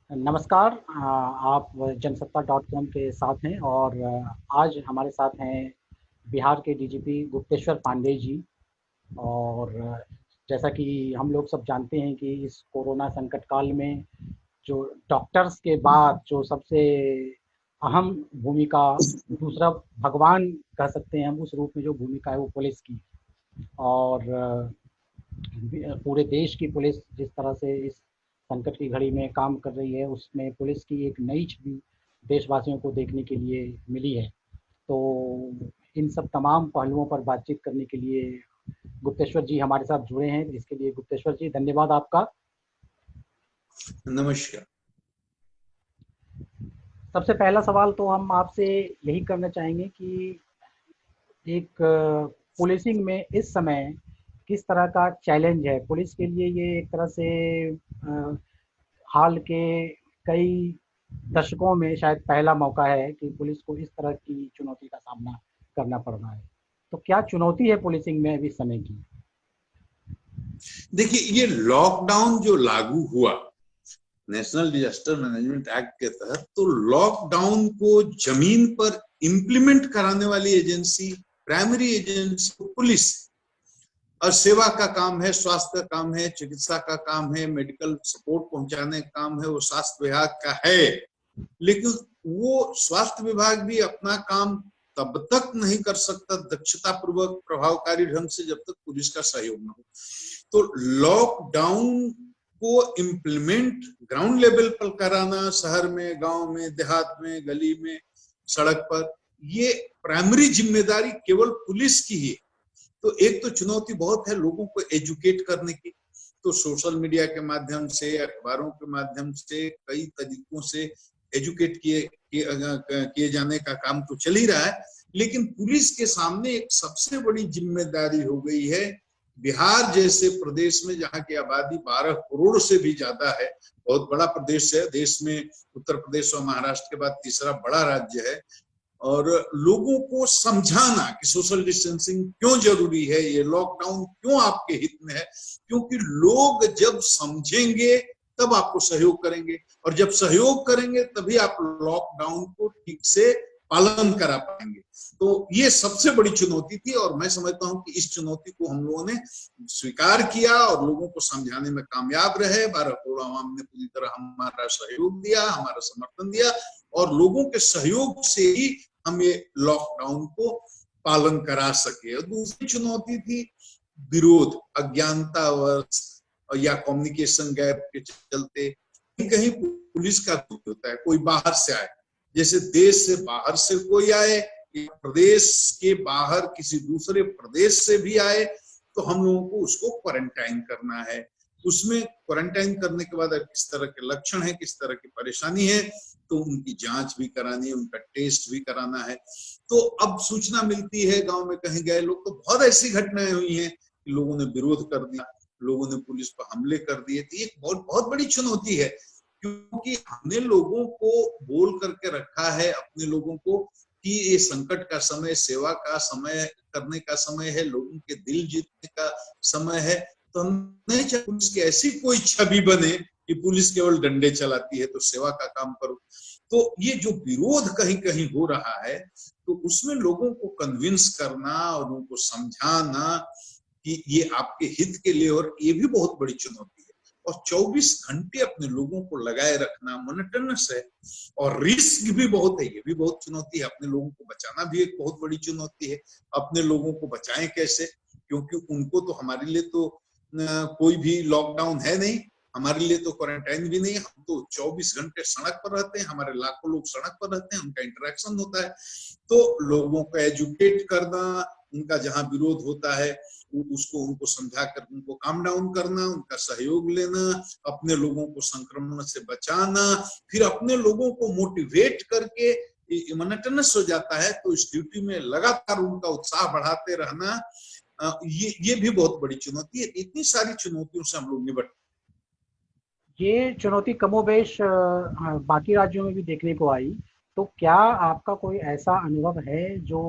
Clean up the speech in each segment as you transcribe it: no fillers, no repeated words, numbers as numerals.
नमस्कार। आप जनसत्ता.com के साथ हैं और आज हमारे साथ हैं बिहार के डीजीपी गुप्तेश्वर पांडेय जी। और जैसा कि हम लोग सब जानते हैं कि इस कोरोना संकट काल में जो डॉक्टर्स के बाद जो सबसे अहम भूमिका, दूसरा भगवान कह सकते हैं हम, उस रूप में जो भूमिका है वो पुलिस की। और पूरे देश की पुलिस जिस तरह से इस संकट की घड़ी में काम कर रही है, उसमें पुलिस की एक नई छवि देशवासियों को देखने के लिए मिली है। तो इन सब तमाम पहलुओं पर बातचीत करने के लिए गुप्तेश्वर जी हमारे साथ जुड़े हैं। इसके लिए गुप्तेश्वर जी धन्यवाद आपका। नमस्कार। सबसे पहला सवाल तो हम आपसे यही करना चाहेंगे कि एक पुलिसिंग में इस समय किस तरह का चैलेंज है पुलिस के लिए। ये एक तरह से अ, हाल के कई दशकों में शायद पहला मौका है कि पुलिस को इस तरह की चुनौती का सामना करना पड़ रहा है। तो क्या चुनौती है पुलिसिंग में अभी इस समय की? देखिए, ये लॉकडाउन जो लागू हुआ नेशनल डिजास्टर मैनेजमेंट एक्ट के तहत, तो लॉकडाउन को जमीन पर इंप्लीमेंट कराने वाली एजेंसी, प्राइमरी एजेंसी पुलिस। और सेवा का काम है, स्वास्थ्य का काम है, चिकित्सा का काम है, मेडिकल सपोर्ट पहुंचाने का काम है, वो स्वास्थ्य विभाग का है। लेकिन वो स्वास्थ्य विभाग भी अपना काम तब तक नहीं कर सकता दक्षता पूर्वक, प्रभावकारी ढंग से, जब तक पुलिस का सहयोग न हो। तो लॉकडाउन को इम्प्लीमेंट ग्राउंड लेवल पर कराना, शहर में, गांव में, देहात में, गली में, सड़क पर, ये प्राइमरी जिम्मेदारी केवल पुलिस की ही। तो एक तो चुनौती बहुत है लोगों को एजुकेट करने की। तो सोशल मीडिया के माध्यम से, अखबारों के माध्यम से, कई तरीकों से एजुकेट किए जाने का काम तो चल ही रहा है। लेकिन पुलिस के सामने एक सबसे बड़ी जिम्मेदारी हो गई है। बिहार जैसे प्रदेश में, जहाँ की आबादी 12 करोड़ से भी ज्यादा है, बहुत बड़ा प्रदेश है, देश में उत्तर प्रदेश और महाराष्ट्र के बाद तीसरा बड़ा राज्य है। और लोगों को समझाना कि सोशल डिस्टेंसिंग क्यों जरूरी है, ये लॉकडाउन क्यों आपके हित में है। क्योंकि लोग जब समझेंगे तब आपको सहयोग करेंगे, और जब सहयोग करेंगे तभी आप लॉकडाउन को ठीक से पालन करा पाएंगे। तो ये सबसे बड़ी चुनौती थी, और मैं समझता हूं कि इस चुनौती को हम लोगों ने स्वीकार किया और लोगों को समझाने में कामयाब रहे। 12 करोड़ आवाम ने पूरी तरह हमारा सहयोग दिया, हमारा समर्थन दिया, और लोगों के सहयोग से ही हम ये लॉकडाउन को पालन करा सके। और दूसरी चुनौती थी विरोध, अज्ञानतावश या कम्युनिकेशन गैप के चलते। कहीं पुलिस का होता है, कोई बाहर से आए, जैसे देश से बाहर से कोई आए, प्रदेश के बाहर किसी दूसरे प्रदेश से भी आए, तो हम लोगों को उसको क्वारंटाइन करना है। उसमें क्वारंटाइन करने के बाद किस तरह के लक्षण है, किस तरह की परेशानी है, तो उनकी जांच भी करानी है, उनका टेस्ट भी कराना है। तो अब सूचना मिलती है, गांव में कहीं गए लोग, तो बहुत ऐसी घटनाएं हुई हैं कि लोगों ने विरोध कर दिया, लोगों ने पुलिस पर हमले कर दिए। तो ये बहुत बहुत बड़ी चुनौती है, क्योंकि हमने लोगों को बोल करके रखा है, अपने लोगों को, कि ये संकट का समय, सेवा का समय करने का समय है, लोगों के दिल जीतने का समय है। तो हम नहीं चाहते पुलिस की ऐसी कोई छवि बने कि पुलिस केवल डंडे चलाती है, तो सेवा का काम करो। तो ये जो विरोध कहीं कहीं हो रहा है, तो उसमें लोगों को कन्विंस करना और उनको समझाना कि ये आपके हित के लिए, और ये भी बहुत बड़ी चुनौती है। और 24 घंटे अपने लोगों को लगाए रखना मोनोटोनस है, और रिस्क भी बहुत है, ये भी बहुत चुनौती है। अपने लोगों को बचाना भी एक बहुत बड़ी चुनौती है। अपने लोगों को बचाएं कैसे, क्योंकि उनको तो, हमारे लिए तो कोई भी लॉकडाउन है नहीं, हमारे लिए तो क्वारंटाइन भी नहीं। हम तो 24 घंटे सड़क पर रहते हैं, हमारे लाखों लोग सड़क पर रहते हैं, उनका इंटरेक्शन होता है। तो लोगों को एजुकेट करना, उनका जहां विरोध होता है उसको, उनको समझा कर उनको काम डाउन करना, उनका सहयोग लेना, अपने लोगों को संक्रमण से बचाना, फिर अपने लोगों को मोटिवेट करके, मोनोटोनस हो जाता है तो इस ड्यूटी में लगातार उनका उत्साह बढ़ाते रहना, ये भी बहुत बड़ी चुनौती है। इतनी सारी चुनौतियों से हम लोग निपट। ये चुनौती कमोबेश बाकी राज्यों में भी देखने को आई। तो क्या आपका कोई ऐसा अनुभव है जो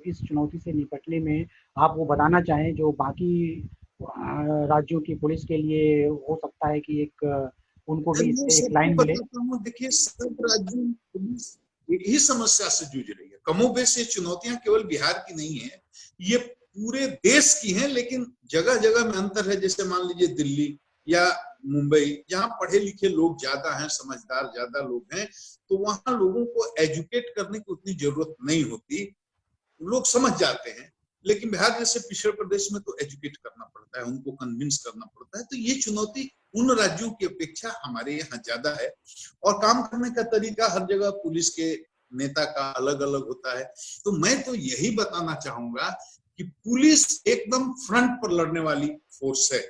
इस चुनौती से निपटने में आप वो बताना चाहें, जो बाकी राज्यों की पुलिस के लिए हो सकता है कि एक उनको भी मैं इससे एक सबको लाइन मिले? बताता हूँ, देखिए सब राज्यों में पुलिस एक ही समस्या से जूझ रही है। कमोबेश ये चुनौतियां केवल बिहार की नहीं है, ये पूरे देश की हैं, लेकिन जगह जगह में अंतर है। जैसे मान लीजिए दिल्ली या मुंबई, जहाँ पढ़े लिखे लोग ज्यादा हैं, समझदार ज्यादा लोग हैं, तो वहां लोगों को एजुकेट करने की उतनी जरूरत नहीं होती, लोग समझ जाते हैं। लेकिन बिहार जैसे पिछड़े प्रदेश में तो एजुकेट करना पड़ता है, उनको कन्विंस करना पड़ता है। तो ये चुनौती उन राज्यों की अपेक्षा हमारे यहाँ ज्यादा है। और काम करने का तरीका हर जगह पुलिस के नेता का अलग अलग होता है। तो मैं तो यही बताना चाहूंगा कि पुलिस एकदम फ्रंट पर लड़ने वाली फोर्स है,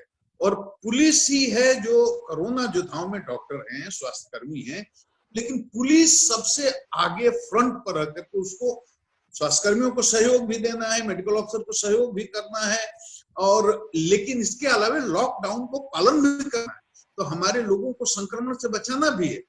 और पुलिस ही है जो कोरोना योद्धाओं में डॉक्टर हैं, स्वास्थ्य कर्मी हैं, लेकिन पुलिस सबसे आगे फ्रंट पर रह करके उसको स्वास्थ्य कर्मियों को सहयोग भी देना है, मेडिकल ऑफिसर को सहयोग भी करना है, और लेकिन इसके अलावा लॉकडाउन को पालन भी करना है। तो हमारे लोगों को संक्रमण से बचाना भी है।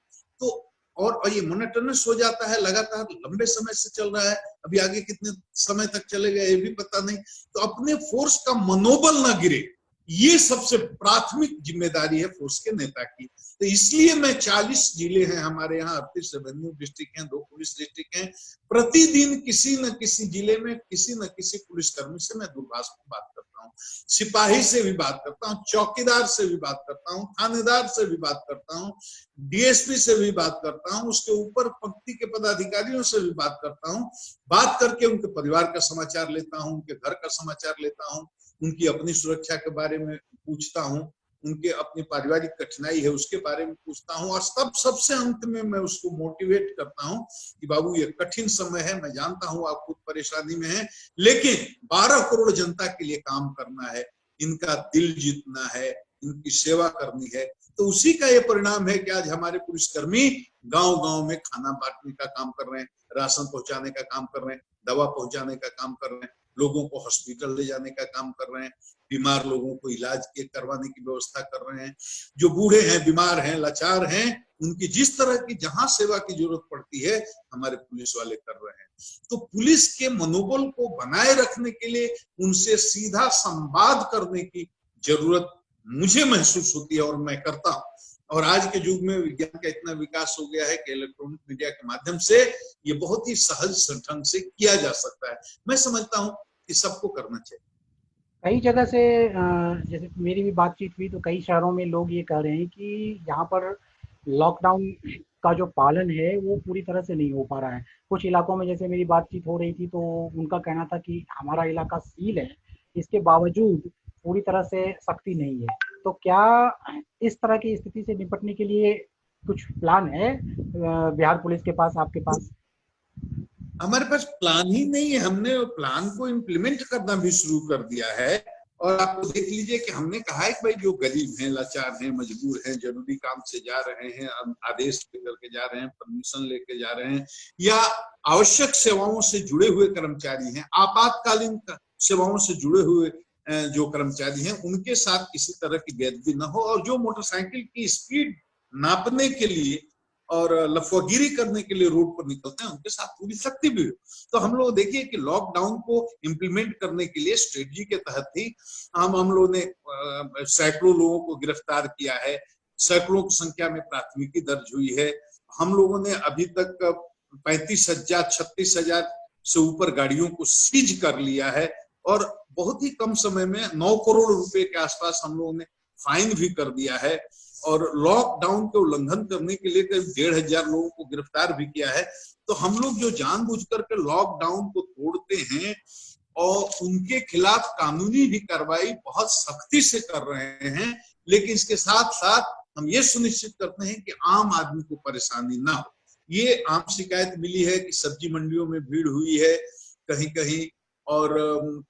तो और ये मॉनिटरनेस हो जाता है, लगातार लंबे समय से चल रहा है, अभी आगे कितने समय तक चलेगा ये भी पता नहीं। तो अपने फोर्स का मनोबल ना गिरे, ये सबसे प्राथमिक जिम्मेदारी है फोर्स के नेता की। तो इसलिए मैं 40 जिले हैं हमारे यहाँ, 38 रेवेन्यू डिस्ट्रिक्ट हैं, 2 पुलिस डिस्ट्रिक्ट हैं, प्रतिदिन किसी न किसी जिले में किसी न किसी पुलिसकर्मी से मैं दूरभाष पर बात करता हूँ, सिपाही से भी बात करता हूँ, चौकीदार से भी बात करता हूँ, थानेदार से भी बात करता हूँ, डीएसपी से भी बात करता हूँ, उसके ऊपर पंक्ति के पदाधिकारियों से भी बात करता हूँ। बात करके उनके परिवार का समाचार लेता हूँ, उनके घर का समाचार लेता हूँ, उनकी अपनी सुरक्षा के बारे में पूछता हूँ, उनके अपनी पारिवारिक कठिनाई है उसके बारे में पूछता हूँ, और तब सबसे अंत में मैं उसको मोटिवेट करता हूँ कि बाबू ये कठिन समय है, मैं जानता हूँ आप खुद परेशानी में हैं, लेकिन 12 करोड़ जनता के लिए काम करना है, इनका दिल जीतना है, इनकी सेवा करनी है। तो उसी का ये परिणाम है कि आज हमारे पुलिसकर्मी गांव-गांव में खाना बांटने का काम कर रहे हैं, राशन पहुंचाने का काम कर रहे हैं, दवा पहुंचाने का काम कर रहे हैं, लोगों को हॉस्पिटल ले जाने का काम कर रहे हैं, बीमार लोगों को इलाज के करवाने की व्यवस्था कर रहे हैं, जो बूढ़े हैं, बीमार हैं, लाचार हैं, उनकी जिस तरह की जहां सेवा की जरूरत पड़ती है हमारे पुलिस वाले कर रहे हैं। तो पुलिस के मनोबल को बनाए रखने के लिए उनसे सीधा संवाद करने की जरूरत मुझे महसूस होती है, और मैं करता हूँ। और आज के युग में विज्ञान का इतना विकास हो गया है कि इलेक्ट्रॉनिक मीडिया के माध्यम से ये बहुत ही सहज ढंग से किया जा सकता है। मैं समझता हूँ कि सबको करना चाहिए। कई जगह से जैसे मेरी भी बातचीत हुई तो कई शहरों में लोग ये कह रहे हैं कि यहाँ पर लॉकडाउन का जो पालन है वो पूरी तरह से नहीं हो पा रहा है। कुछ इलाकों में जैसे मेरी बातचीत हो रही थी तो उनका कहना था कि हमारा इलाका सील है, इसके बावजूद पूरी तरह से सख्ती नहीं है। तो क्या इस तरह की स्थिति से निपटने के लिए कुछ प्लान है बिहार पुलिस के पास, आपके पास? हमारे पास प्लान ही नहीं है, हमने प्लान को इम्प्लीमेंट करना भी शुरू कर दिया है। और आप देख लीजिए कि हमने कहा है कि भाई जो गरीब हैं, लाचार हैं, मजबूर हैं, जरूरी काम से जा रहे हैं, आदेश लेकर के जा रहे हैं, परमिशन लेके जा रहे हैं, या आवश्यक सेवाओं से जुड़े हुए कर्मचारी हैं, आपातकालीन सेवाओं से जुड़े हुए जो कर्मचारी हैं, उनके साथ किसी तरह की बेअदबी न हो। और जो मोटरसाइकिल की स्पीड नापने के लिए और लफवागिरी करने के लिए रोड पर निकलते हैं, उनके साथ पूरी सख्ती भी हो। तो हम लोग देखिए कि लॉकडाउन को इम्प्लीमेंट करने के लिए स्ट्रेटजी के तहत ही हम लोगों ने सैकड़ों लोगों को गिरफ्तार किया है, सैकड़ों की संख्या में प्राथमिकी दर्ज हुई है। हम लोगों ने अभी तक 35,000 36,000 से ऊपर गाड़ियों को सीज कर लिया है, और बहुत ही कम समय में 9 करोड़ रुपए के आसपास हम लोगों ने फाइन भी कर दिया है। और लॉकडाउन के उल्लंघन करने के लिए करीब 1,500 लोगों को गिरफ्तार भी किया है। तो हम लोग जो जानबूझकर के लॉकडाउन को तोड़ते हैं और उनके खिलाफ कानूनी भी कार्रवाई बहुत सख्ती से कर रहे हैं, लेकिन इसके साथ साथ हम ये सुनिश्चित करते हैं कि आम आदमी को परेशानी ना हो। ये आम शिकायत मिली है कि सब्जी मंडियों में भीड़ हुई है कहीं कहीं, और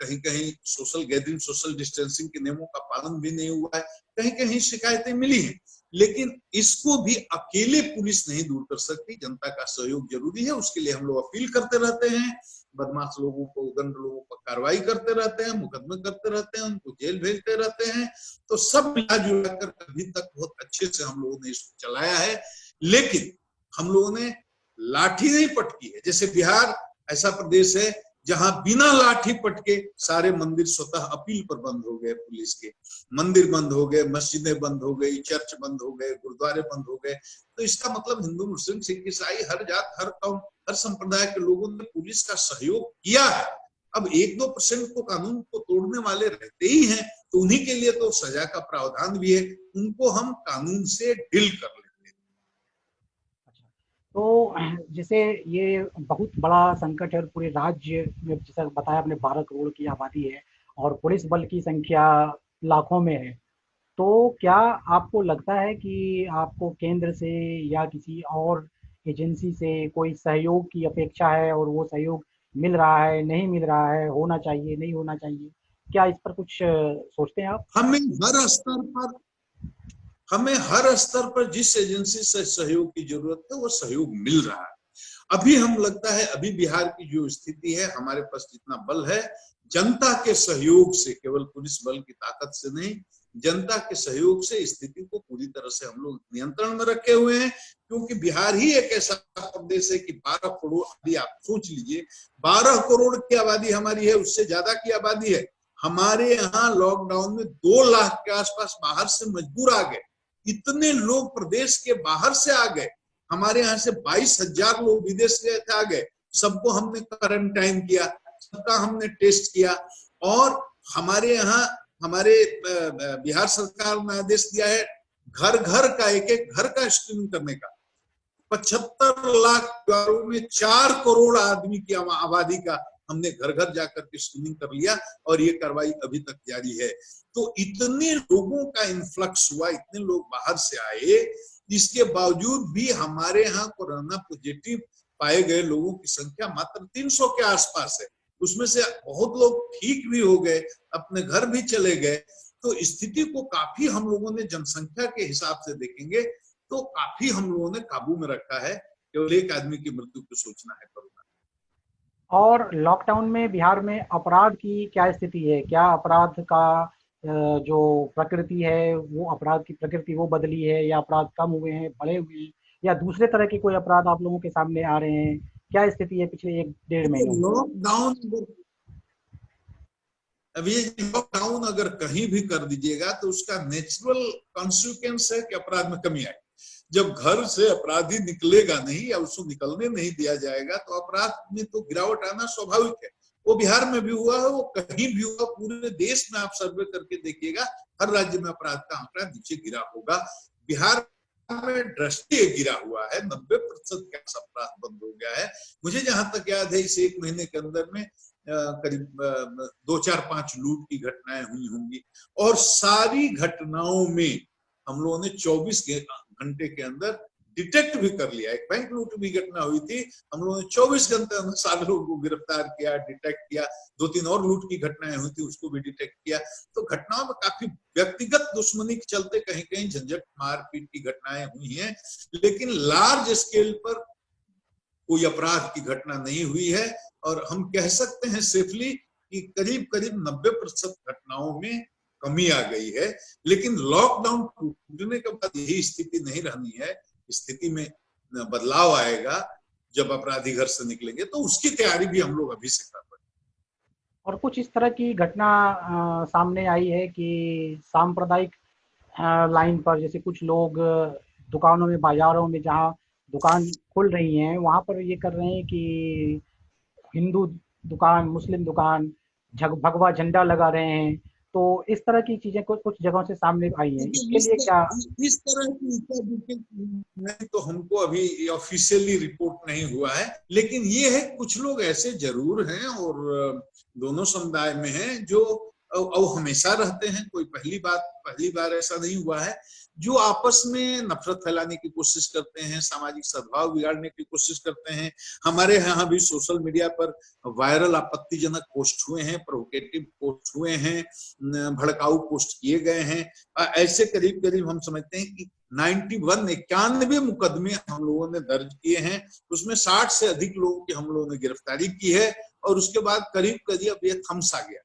कहीं कहीं सोशल गैदरिंग, सोशल डिस्टेंसिंग के नियमों का पालन भी नहीं हुआ है, कहीं कहीं शिकायतें मिली हैं। लेकिन इसको भी अकेले पुलिस नहीं दूर कर सकती, जनता का सहयोग जरूरी है। उसके लिए हम लोग अपील करते रहते हैं, बदमाश लोगों को, उदंड लोगों पर कार्रवाई करते रहते हैं, मुकदमे करते रहते हैं, उनको जेल भेजते रहते हैं। तो सब मिला जुला कर अभी तक बहुत अच्छे से हम लोगों ने इसको चलाया है। लेकिन हम लोगों ने लाठी नहीं पटकी है। जैसे बिहार ऐसा प्रदेश है जहां बिना लाठी पटके सारे मंदिर स्वतः अपील पर बंद हो गए, पुलिस के मंदिर बंद हो गए, मस्जिदें बंद हो गई, चर्च बंद हो गए, गुरुद्वारे बंद हो गए। तो इसका मतलब हिंदू, मुस्लिम, सिख, ईसाई, हर जात, हर कौम, हर संप्रदाय के लोगों ने पुलिस का सहयोग किया है। अब 1-2% को कानून को तोड़ने वाले रहते ही हैं, तो उन्हीं के लिए तो सजा का प्रावधान भी है, उनको हम कानून से डील कर लेंगे। तो जैसे ये बहुत बड़ा संकट है और पूरे राज्य में, जैसा बताया आपने, 12 करोड़ की आबादी है और पुलिस बल की संख्या लाखों में है। तो क्या आपको लगता है कि आपको केंद्र से या किसी और एजेंसी से कोई सहयोग की अपेक्षा है और वो सहयोग मिल रहा है, नहीं मिल रहा है, होना चाहिए, नहीं होना चाहिए? क्या इस पर कुछ सोचते हैं आप? हमें हर स्तर पर जिस एजेंसी से सहयोग की जरूरत है वो सहयोग मिल रहा है। अभी हम लगता है, अभी बिहार की जो स्थिति है, हमारे पास जितना बल है, जनता के सहयोग से, केवल पुलिस बल की ताकत से नहीं, जनता के सहयोग से स्थिति को पूरी तरह से हम लोग नियंत्रण में रखे हुए हैं। क्योंकि बिहार ही एक ऐसा प्रदेश है कि 12 करोड़, अभी आप सोच लीजिए 12 करोड़ की आबादी हमारी है, उससे ज्यादा की आबादी है। हमारे यहाँ लॉकडाउन में 2 लाख के आसपास बाहर से मजदूर आ गए, इतने लोग प्रदेश के बाहर से आ गए। हमारे यहाँ से 22,000 लोग विदेश गए थे, आ गए, सबको हमने क्वारंटाइन किया, सबका हमने टेस्ट किया। और हमारे यहाँ, हमारे बिहार सरकार ने आदेश दिया है घर घर का, एक घर का स्क्रीनिंग करने का। 75 लाख परिवारों में 4 करोड़ आदमी की आबादी का हमने घर घर जाकर के स्क्रीनिंग कर लिया और ये कार्रवाई अभी तक जारी है। तो इतने लोगों का इन्फ्लक्स हुआ, इतने लोग बाहर से आए, इसके बावजूद भी हमारे यहाँ कोरोना पॉजिटिव पाए गए लोगों की संख्या मात्र 300 के आसपास है। उसमें से बहुत लोग ठीक भी हो गए, अपने घर भी चले गए। तो स्थिति को काफी हम लोगों ने, जनसंख्या के हिसाब से देखेंगे तो काफी हम लोगों ने काबू में रखा है। केवल एक आदमी की मृत्यु को सोचना है कोरोना। और लॉकडाउन में बिहार में अपराध की क्या स्थिति है? क्या अपराध का जो प्रकृति है, वो अपराध की प्रकृति वो बदली है, या अपराध कम हुए हैं, बढ़े हुए हैं, या दूसरे तरह के कोई अपराध आप लोगों के सामने आ रहे हैं? क्या स्थिति है पिछले 1-1.5 महीनों में? लॉकडाउन अगर कहीं भी कर दीजिएगा तो उसका नेचुरल कॉन्सिक्वेंस है कि अपराध में कमी आएगी। जब घर से अपराधी निकलेगा नहीं या उसको निकलने नहीं दिया जाएगा तो अपराध में तो गिरावट आना स्वाभाविक है। वो बिहार में भी हुआ है, वो कहीं भी हुआ, पूरे देश में आप सर्वे करके देखिएगा, हर राज्य में अपराध का आंकड़ा नीचे गिरा होगा। बिहार में दृष्टि गिरा हुआ है, 90% का अपराध बंद हो गया है। मुझे जहां तक याद है, इस 1 महीने के अंदर में करीब 2-4-5 लूट की घटनाएं हुई होंगी और सारी घटनाओं में हम लोगों ने 24 घंटे के अंदर डिटेक्ट भी कर लिया। एक बैंक लूट भी घटना हुई थी, हम लोगों ने 24 घंटे में 7 लोगों को गिरफ्तार किया, डिटेक्ट किया। 2-3 और लूट की घटनाएं हुई थी, उसको भी डिटेक्ट किया। तो घटनाओं में काफी व्यक्तिगत दुश्मनी के चलते कहीं कहीं झंझट, मारपीट की घटनाएं हुई हैं, लेकिन लार्ज स्केल पर कोई अपराध की घटना नहीं हुई है। और हम कह सकते हैं सेफली कि करीब करीब 90% घटनाओं में कमी आ गई है। लेकिन लॉकडाउन टूटने के बाद यही स्थिति नहीं रहनी है, स्थिति में बदलाव आएगा जब अपराधी घर से निकलेंगे, तो उसकी तैयारी भी हम लोग अभी से कर रहे हैं। और कुछ इस तरह की घटना सामने आई है कि सांप्रदायिक लाइन पर, जैसे कुछ लोग दुकानों में, बाजारों में जहाँ दुकान खुल रही हैं, वहाँ पर ये कर रहे हैं कि हिंदू दुकान, मुस्लिम दुकान, भगवा झंडा लगा रहे हैं। तो इस तरह की चीजें कुछ जगहों से सामने आई हैं। इसके लिए क्या इस तरह की नहीं तो हमको अभी ऑफिशियली रिपोर्ट नहीं हुआ है, लेकिन ये है कुछ लोग ऐसे जरूर हैं और दोनों समुदाय में हैं जो हमेशा रहते हैं। कोई पहली बार ऐसा नहीं हुआ है, जो आपस में नफरत फैलाने की कोशिश करते हैं, सामाजिक सद्भाव बिगाड़ने की कोशिश करते हैं। हमारे यहाँ भी सोशल मीडिया पर वायरल आपत्तिजनक पोस्ट हुए हैं, प्रोवोकेटिव पोस्ट हुए हैं, भड़काऊ पोस्ट किए गए हैं। ऐसे करीब करीब हम समझते हैं कि 91 मुकदमे हम लोगों ने दर्ज किए हैं। उसमें 60 से अधिक लोगों की हम लोगों ने गिरफ्तारी की है और उसके बाद करीब करीब ये थमसा गया।